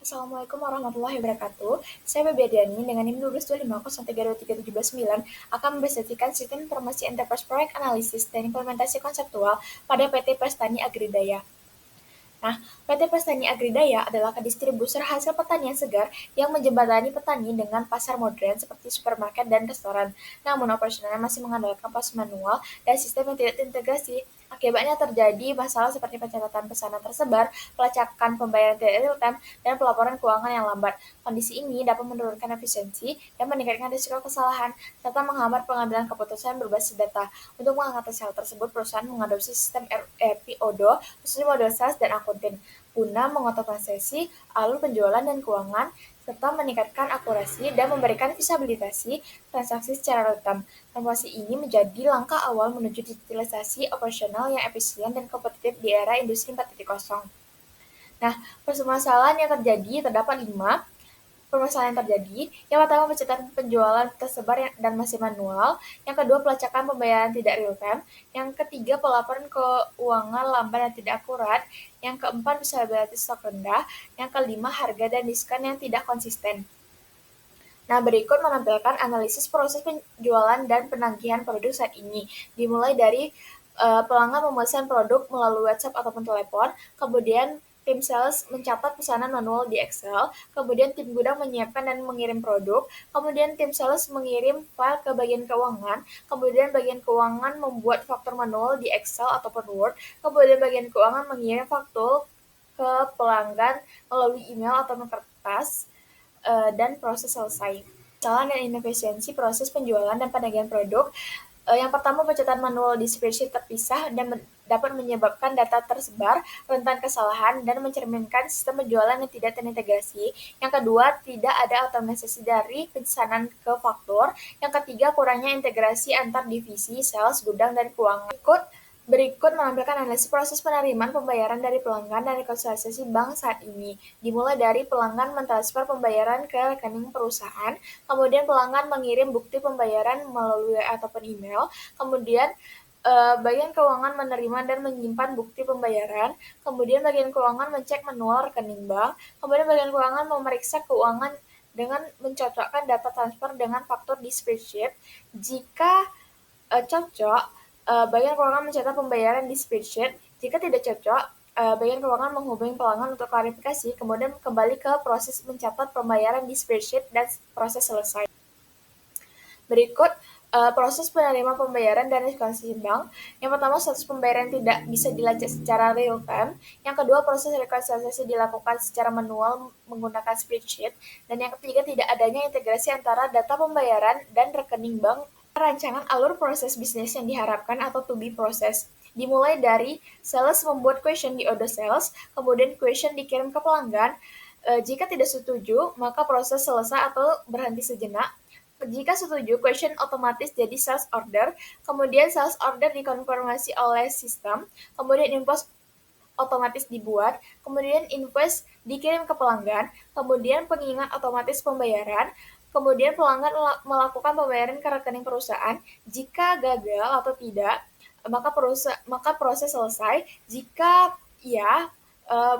Assalamualaikum warahmatullahi wabarakatuh. Saya Bebe Diani dengan NIM 125032379 akan mempresentasikan Sistem Informasi Enterprise Proyek Analisis dan Implementasi Konseptual pada PT Prestani Agridaya. Nah, PT Prestani Agridaya adalah distribuser hasil pertanian segar yang menjembatani petani dengan pasar modern seperti supermarket dan restoran. Namun operasionalnya masih mengandalkan proses manual dan sistem yang tidak terintegrasi. Akibatnya terjadi masalah seperti pencatatan pesanan tersebar, pelacakan pembayaran tidak real time, dan pelaporan keuangan yang lambat. Kondisi ini dapat menurunkan efisiensi dan meningkatkan risiko kesalahan, serta menghambat pengambilan keputusan berbasis data. Untuk mengatasi hal tersebut, perusahaan mengadopsi sistem ERP ODO, khususnya model sales dan akunting, guna mengotomatisasi alur penjualan dan keuangan, serta meningkatkan akurasi dan memberikan visibilitas transaksi secara real-time. Transformasi ini menjadi langkah awal menuju digitalisasi operasional yang efisien dan kompetitif di era industri 4.0. Nah, permasalahan yang terdapat 5 permasalahan yang terjadi. Yang pertama, pencatatan penjualan tersebar dan masih manual. Yang kedua, pelacakan pembayaran tidak real time. Yang ketiga, pelaporan keuangan lambat dan tidak akurat. Yang keempat, visibilitas stok rendah. Yang kelima, harga dan diskon yang tidak konsisten. Nah, berikut menampilkan analisis proses penjualan dan penagihan produk saat ini. Dimulai dari pelanggan memesan produk melalui WhatsApp ataupun telepon, kemudian tim sales mencatat pesanan manual di Excel, kemudian tim gudang menyiapkan dan mengirim produk, kemudian tim sales mengirim file ke bagian keuangan, kemudian bagian keuangan membuat faktur manual di Excel ataupun Word, kemudian bagian keuangan mengirim faktur ke pelanggan melalui email atau kertas, dan proses selesai. Kesalahan dan inefisiensi proses penjualan dan penagihan produk. Yang pertama, pencatatan manual di spreadsheet terpisah dan dapat menyebabkan data tersebar, rentan kesalahan, dan mencerminkan sistem penjualan yang tidak terintegrasi. Yang kedua, tidak ada otomatisasi dari pesanan ke faktur. Yang ketiga, kurangnya integrasi antar divisi, sales, gudang, dan keuangan. Berikut menampilkan analisis proses penerimaan pembayaran dari pelanggan dan rekonsiliasi bank saat ini. Dimulai dari pelanggan mentransfer pembayaran ke rekening perusahaan, kemudian pelanggan mengirim bukti pembayaran melalui ataupun email, kemudian bagian keuangan menerima dan menyimpan bukti pembayaran, kemudian bagian keuangan mengecek manual rekening bank, kemudian bagian keuangan memeriksa keuangan dengan mencocokkan data transfer dengan faktur di spreadsheet. Jika cocok, bagian keuangan mencatat pembayaran di spreadsheet. Jika tidak cocok, bagian keuangan menghubungi pelanggan untuk klarifikasi, kemudian kembali ke proses mencatat pembayaran di spreadsheet dan proses selesai. Berikut proses penerima pembayaran dan rekonsiliasi bank. Yang pertama, status pembayaran tidak bisa dilacak secara real time. Yang kedua, proses rekonsiliasi dilakukan secara manual menggunakan spreadsheet. Dan yang ketiga, tidak adanya integrasi antara data pembayaran dan rekening bank. Rancangan alur proses bisnis yang diharapkan atau to be process. Dimulai dari sales membuat question di order sales, kemudian question dikirim ke pelanggan. Jika tidak setuju, maka proses selesai atau berhenti sejenak. Jika setuju, question otomatis jadi sales order, kemudian sales order dikonfirmasi oleh sistem, kemudian invoice otomatis dibuat, kemudian invoice dikirim ke pelanggan, kemudian pengingat otomatis pembayaran, kemudian pelanggan melakukan pembayaran ke rekening perusahaan. Jika gagal atau tidak, maka proses selesai. Jika ya,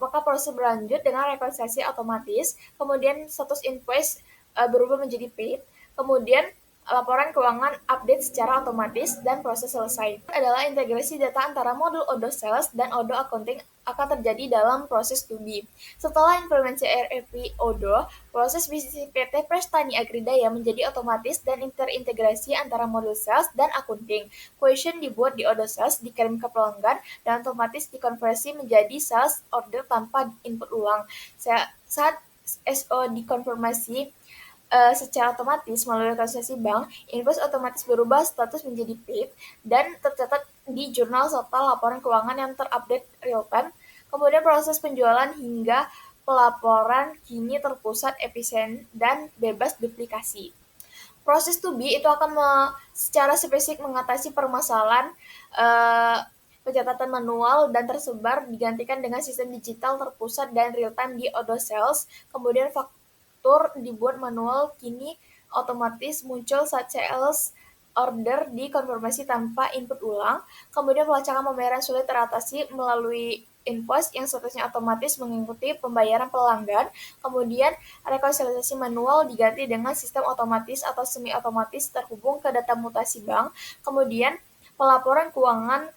maka proses berlanjut dengan rekonsiliasi otomatis, kemudian status invoice berubah menjadi paid, kemudian laporan keuangan update secara otomatis, dan proses selesai. Adalah integrasi data antara modul Odoo Sales dan Odoo Accounting akan terjadi dalam proses 2B. Setelah implementasi ERP Odoo, proses bisnis PT Prestani Agridaya menjadi otomatis dan terintegrasi antara modul sales dan accounting. Question dibuat di Odoo Sales, dikirim ke pelanggan, dan otomatis dikonversi menjadi sales order tanpa input ulang. Saat SO dikonfirmasi secara otomatis melalui transaksi bank, invoice otomatis berubah status menjadi paid dan tercatat di jurnal serta laporan keuangan yang terupdate real-time. Kemudian proses penjualan hingga pelaporan kini terpusat, efisien, dan bebas duplikasi. Proses 2B itu akan secara spesifik mengatasi permasalahan pencatatan manual dan tersebar digantikan dengan sistem digital terpusat dan real-time di Odoo Sales. Kemudian faktur dibuat manual kini otomatis muncul saat sales order dikonfirmasi tanpa input ulang. Kemudian pelacakan pembayaran sulit teratasi melalui invoice yang statusnya otomatis mengikuti pembayaran pelanggan, kemudian rekonsiliasi manual diganti dengan sistem otomatis atau semi-otomatis terhubung ke data mutasi bank, kemudian pelaporan keuangan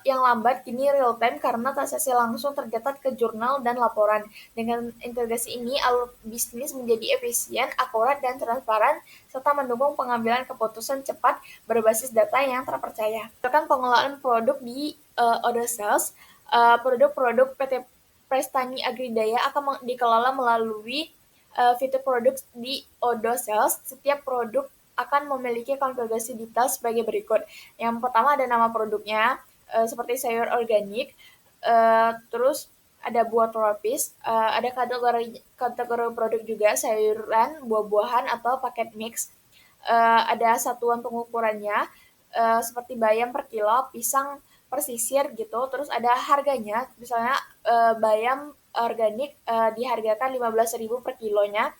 yang lambat kini real time karena transaksi langsung tercatat ke jurnal dan laporan. Dengan integrasi ini, alur bisnis menjadi efisien, akurat, dan transparan, serta mendukung pengambilan keputusan cepat berbasis data yang terpercaya. Misalkan pengelolaan produk di Odo Sales, produk-produk PT Prestani Agridaya akan dikelola melalui fitur produk di Odo Sales. Setiap produk akan memiliki konfigurasi detail sebagai berikut. Yang pertama ada nama produknya, seperti sayur organik, terus ada buah tropis, ada kategori produk juga sayuran, buah-buahan atau paket mix, ada satuan pengukurannya, seperti bayam per kilo, pisang per sisir gitu, terus ada harganya, misalnya bayam organik dihargakan 15.000 per kilonya,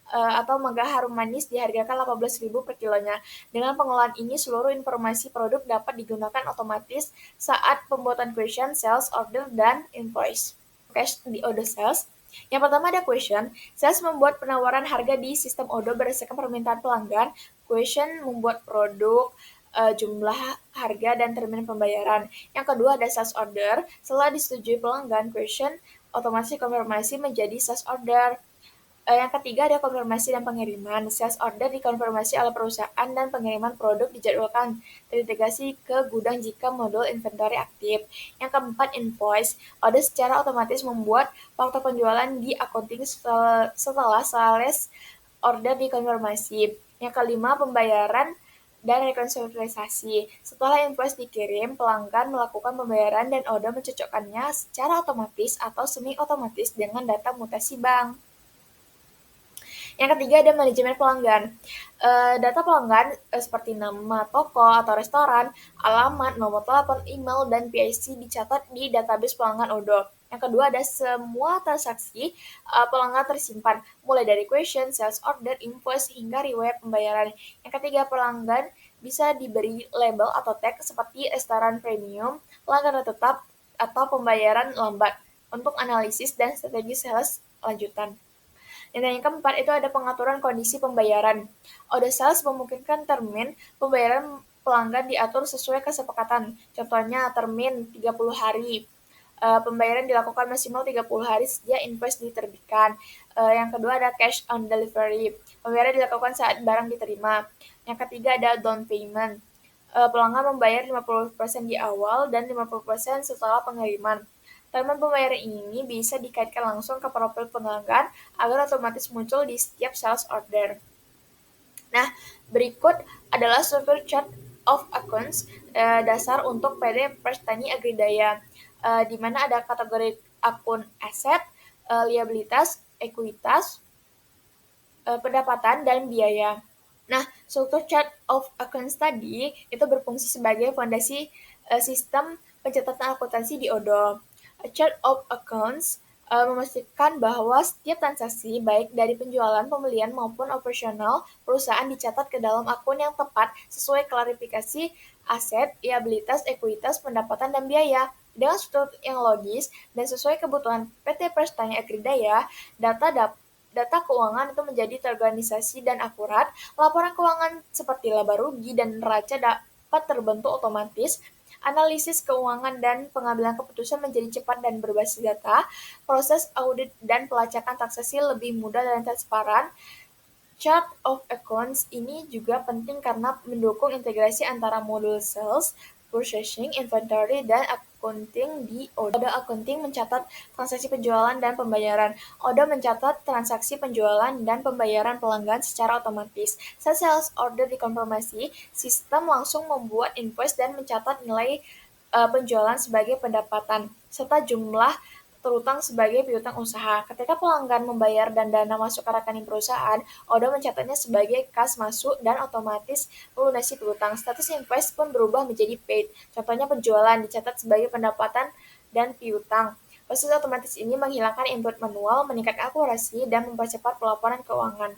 atau mangga harum manis dihargakan 18.000 per kilonya. Dengan pengelolaan ini, seluruh informasi produk dapat digunakan otomatis saat pembuatan question, sales, order, dan invoice. Cash di Odo Sales. Yang pertama ada question. Sales membuat penawaran harga di sistem Odo berdasarkan permintaan pelanggan. Question membuat produk, jumlah harga, dan termin pembayaran. Yang kedua ada sales order. Setelah disetujui pelanggan, question otomatis konfirmasi menjadi sales order. Yang ketiga ada konfirmasi dan pengiriman. Sales order dikonfirmasi oleh perusahaan dan pengiriman produk dijadwalkan terintegrasi ke gudang jika modul inventory aktif. Yang keempat invoice. Order secara otomatis membuat faktur penjualan di accounting setelah sales order dikonfirmasi. Yang kelima pembayaran dan rekonsiliasi. Setelah invoice dikirim, pelanggan melakukan pembayaran dan order mencocokkannya secara otomatis atau semi otomatis dengan data mutasi bank. Yang ketiga ada manajemen pelanggan. Data pelanggan seperti nama toko atau restoran, alamat, nomor telepon, email, dan PIC dicatat di database pelanggan Odo. Yang kedua ada semua transaksi pelanggan tersimpan, mulai dari question, sales order, invoice, hingga riwayat pembayaran. Yang ketiga pelanggan bisa diberi label atau tag seperti restoran premium, pelanggan tetap, atau pembayaran lambat untuk analisis dan strategi sales lanjutan. Dan yang keempat itu ada pengaturan kondisi pembayaran. Odo Sales memungkinkan termin pembayaran pelanggan diatur sesuai kesepakatan. Contohnya termin 30 hari. Pembayaran dilakukan maksimal 30 hari sejak invoice diterbitkan. Yang kedua ada cash on delivery. Pembayaran dilakukan saat barang diterima. Yang ketiga ada down payment. Pelanggan membayar 50% di awal dan 50% setelah pengiriman. Termin pembayaran ini bisa dikaitkan langsung ke profil pelanggan agar otomatis muncul di setiap sales order. Nah, berikut adalah struktur chart of accounts dasar untuk PT Prestani Agridaya, di mana ada kategori akun aset, liabilitas, ekuitas, pendapatan, dan biaya. Nah, struktur chart of accounts tadi itu berfungsi sebagai fondasi sistem pencatatan akuntansi di Odo. A chart of accounts memastikan bahwa setiap transaksi, baik dari penjualan, pembelian, maupun operasional perusahaan dicatat ke dalam akun yang tepat sesuai klarifikasi aset, liabilitas, ekuitas, pendapatan, dan biaya. Dengan struktur yang logis dan sesuai kebutuhan PT Prestani Agridaya, data keuangan itu menjadi terorganisasi dan akurat. Laporan keuangan seperti laba rugi dan neraca dapat terbentuk otomatis. Analisis keuangan dan pengambilan keputusan menjadi cepat dan berbasis data. Proses audit dan pelacakan transaksi lebih mudah dan transparan. Chart of accounts ini juga penting karena mendukung integrasi antara modul sales, purchasing, inventory, dan accounting di Odo. Accounting mencatat transaksi penjualan dan pembayaran. Odo mencatat transaksi penjualan dan pembayaran pelanggan secara otomatis. Saat sales order dikonfirmasi, sistem langsung membuat invoice dan mencatat nilai penjualan sebagai pendapatan, serta jumlah terutang sebagai piutang usaha. Ketika pelanggan membayar dan dana masuk ke rekening perusahaan, Odo mencatatnya sebagai kas masuk dan otomatis melunasi piutang. Status invoice pun berubah menjadi paid. Contohnya penjualan dicatat sebagai pendapatan dan piutang. Proses otomatis ini menghilangkan input manual, meningkatkan akurasi, dan mempercepat pelaporan keuangan.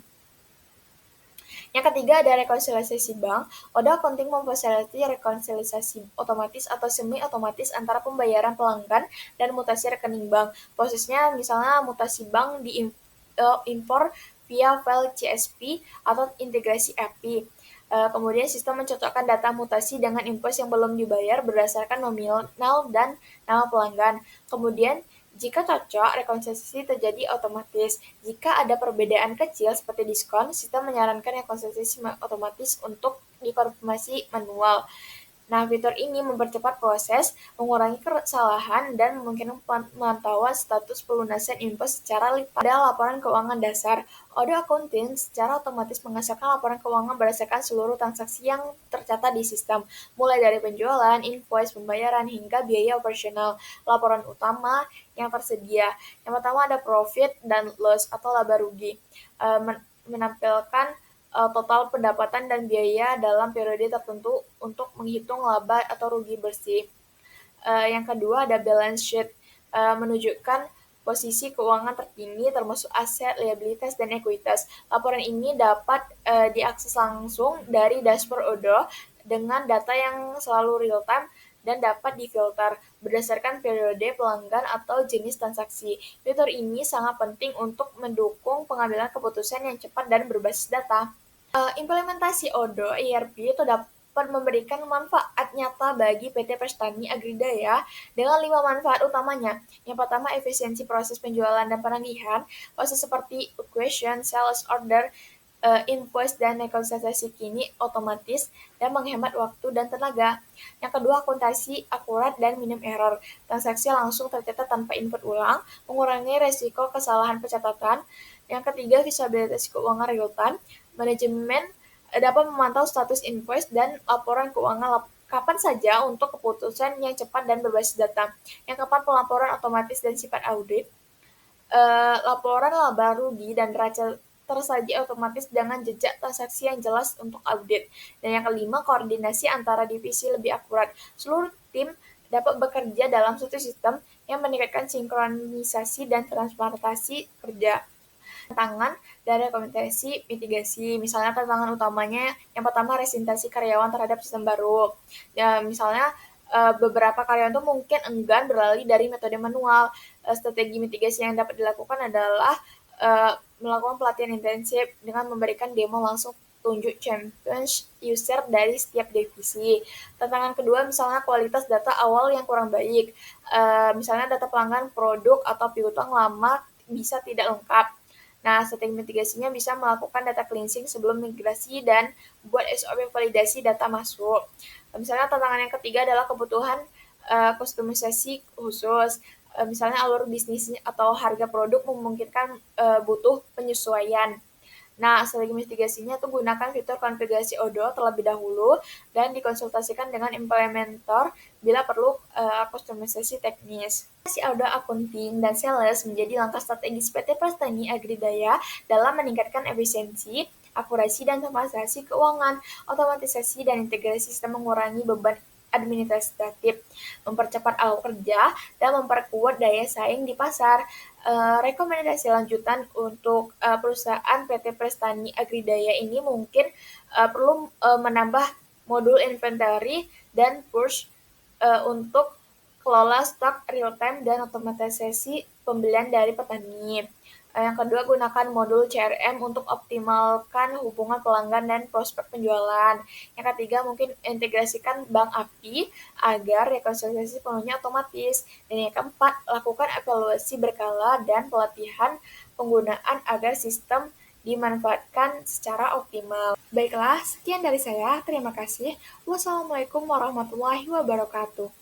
Yang ketiga ada rekonsiliasi bank. Oda Accounting memfasilitasi rekonsiliasi otomatis atau semi otomatis antara pembayaran pelanggan dan mutasi rekening bank. Prosesnya misalnya mutasi bank di impor via file CSV atau integrasi API. Kemudian sistem mencocokkan data mutasi dengan invoice yang belum dibayar berdasarkan nominal dan nama pelanggan. Kemudian jika cocok, rekonsiliasi terjadi otomatis. Jika ada perbedaan kecil seperti diskon, sistem menyarankan rekonsiliasi otomatis untuk dikonfirmasi manual. Nah, fitur ini mempercepat proses, mengurangi kesalahan, dan memungkinkan pemantauan status pelunasan invoice secara lipat. Pada laporan keuangan dasar, Odoo Accounting secara otomatis menghasilkan laporan keuangan berdasarkan seluruh transaksi yang tercatat di sistem, mulai dari penjualan, invoice, pembayaran, hingga biaya operasional. Laporan utama yang tersedia. Yang pertama ada profit dan loss atau laba rugi. Menampilkan total pendapatan dan biaya dalam periode tertentu untuk menghitung laba atau rugi bersih. Yang kedua ada balance sheet, menunjukkan posisi keuangan terkini termasuk aset, liabilitas, dan ekuitas. Laporan ini dapat diakses langsung dari dashboard Odoo dengan data yang selalu real time dan dapat difilter berdasarkan periode pelanggan atau jenis transaksi. Fitur ini sangat penting untuk mendukung pengambilan keputusan yang cepat dan berbasis data. Implementasi Odoo ERP itu dapat memberikan manfaat nyata bagi PT Prestani Agridaya dengan 5 manfaat utamanya. Yang pertama, efisiensi proses penjualan dan penagihan. Proses seperti question, sales order, invoice, dan rekonsiliasi kini otomatis dan menghemat waktu dan tenaga. Yang kedua, akuntansi akurat dan minim error. Transaksi langsung tercatat tanpa input ulang, mengurangi resiko kesalahan pencatatan. Yang ketiga, visibilitas keuangan real time. Manajemen dapat memantau status invoice dan laporan keuangan kapan saja untuk keputusan yang cepat dan berbasis data. Yang keempat, pelaporan otomatis dan sifat audit. Laporan laba rugi dan neraca tersaji otomatis dengan jejak transaksi yang jelas untuk audit. Dan yang kelima, koordinasi antara divisi lebih akurat. Seluruh tim dapat bekerja dalam satu sistem yang meningkatkan sinkronisasi dan transparansi kerja. Tantangan dan rekomendasi mitigasi. Misalnya tantangan utamanya yang pertama representasi karyawan terhadap sistem baru. Ya, misalnya beberapa karyawan itu mungkin enggan beralih dari metode manual. Strategi mitigasi yang dapat dilakukan adalah melakukan pelatihan intensif dengan memberikan demo langsung tunjuk champions user dari setiap divisi. Tantangan kedua misalnya kualitas data awal yang kurang baik. Misalnya data pelanggan, produk, atau piutang lama bisa tidak lengkap. Nah, strategi mitigasinya bisa melakukan data cleansing sebelum migrasi dan buat SOP validasi data masuk. Misalnya tantangan yang ketiga adalah kebutuhan kustomisasi khusus. Misalnya alur bisnis atau harga produk memungkinkan butuh penyesuaian. Nah, strategi mitigasinya itu gunakan fitur konfigurasi Odoo terlebih dahulu dan dikonsultasikan dengan implementer bila perlu kustomisasi teknis. Odoo Accounting dan Sales menjadi langkah strategis PT Prestani Agridaya dalam meningkatkan efisiensi, akurasi, dan transparansi keuangan, otomatisasi, dan integrasi sistem mengurangi beban administratif, mempercepat alur kerja, dan memperkuat daya saing di pasar. Rekomendasi lanjutan untuk perusahaan PT Prestani Agridaya ini mungkin perlu menambah modul inventory dan push untuk kelola stok real time dan otomatisasi pembelian dari petani. Yang kedua, gunakan modul CRM untuk optimalkan hubungan pelanggan dan prospek penjualan. Yang ketiga, mungkin integrasikan bank API agar rekonsiliasi penuhnya otomatis. Dan yang keempat, lakukan evaluasi berkala dan pelatihan penggunaan agar sistem dimanfaatkan secara optimal. Baiklah, sekian dari saya. Terima kasih. Wassalamualaikum warahmatullahi wabarakatuh.